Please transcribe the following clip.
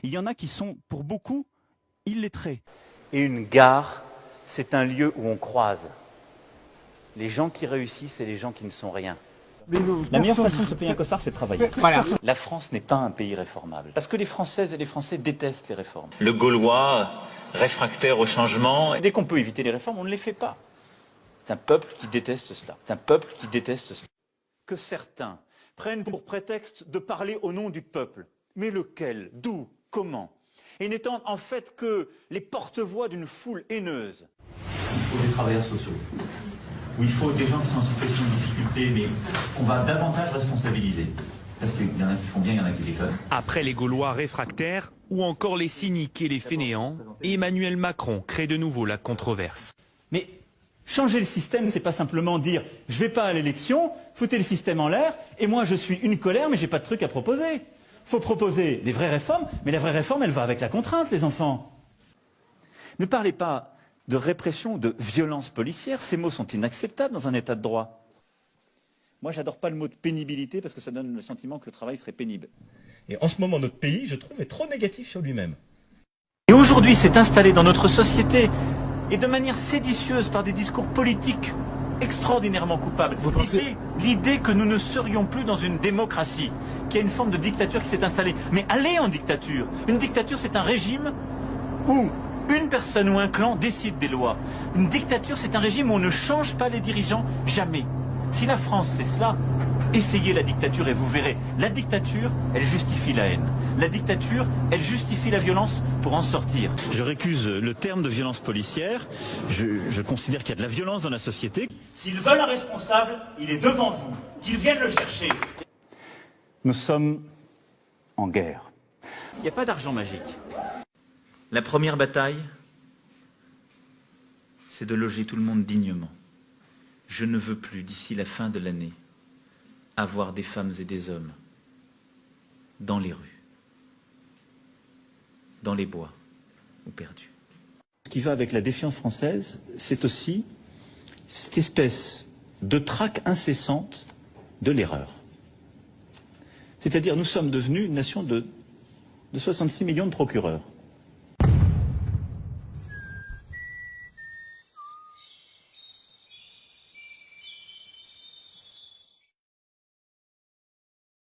Il y en a qui sont, pour beaucoup, illettrés. Et une gare, c'est un lieu où on croise les gens qui réussissent et les gens qui ne sont rien. La meilleure façon de se payer un costard, c'est de travailler. Voilà. La France n'est pas un pays réformable. Parce que les Françaises et les Français détestent les réformes. Le Gaulois, réfractaire au changement. Dès qu'on peut éviter les réformes, on ne les fait pas. C'est un peuple qui déteste cela. C'est un peuple qui déteste cela. Que certains prennent pour prétexte de parler au nom du peuple. Mais lequel? D'où? Comment? Et n'étant en fait que les porte-voix d'une foule haineuse. Il faut des travailleurs sociaux, où il faut des gens qui sont en situation de difficulté, mais qu'on va davantage responsabiliser. Parce qu'il y en a qui font bien, il y en a qui déconnent. Après les Gaulois réfractaires, ou encore les cyniques et les fainéants, Emmanuel Macron crée de nouveau la controverse. Mais changer le système, c'est pas simplement dire « je vais pas à l'élection, foutez le système en l'air, et moi je suis une colère, mais j'ai pas de truc à proposer ». Il faut proposer des vraies réformes, mais la vraie réforme, elle va avec la contrainte, les enfants. Ne parlez pas de répression, de violence policière, ces mots sont inacceptables dans un état de droit. Moi, j'adore pas le mot de pénibilité parce que ça donne le sentiment que le travail serait pénible. Et en ce moment, notre pays, je trouve, est trop négatif sur lui-même. Et aujourd'hui, c'est installé dans notre société, et de manière séditieuse par des discours politiques extraordinairement coupables. L'idée que nous ne serions plus dans une démocratie, qu'il y a une forme de dictature qui s'est installée. Mais allez en dictature. Une dictature, c'est un régime où une personne ou un clan décide des lois. Une dictature, c'est un régime où on ne change pas les dirigeants, jamais. Si la France, c'est cela, essayez la dictature et vous verrez. La dictature, elle justifie la haine. La dictature, elle justifie la violence pour en sortir. Je récuse le terme de violence policière. Je considère qu'il y a de la violence dans la société. S'ils veulent un responsable, il est devant vous. Qu'ils viennent le chercher. Nous sommes en guerre. Il n'y a pas d'argent magique. La première bataille, c'est de loger tout le monde dignement. Je ne veux plus, d'ici la fin de l'année, avoir des femmes et des hommes dans les rues, dans les bois ou perdus. Ce qui va avec la défiance française, c'est aussi cette espèce de traque incessante de l'erreur. C'est-à-dire, nous sommes devenus une nation de 66 millions de procureurs.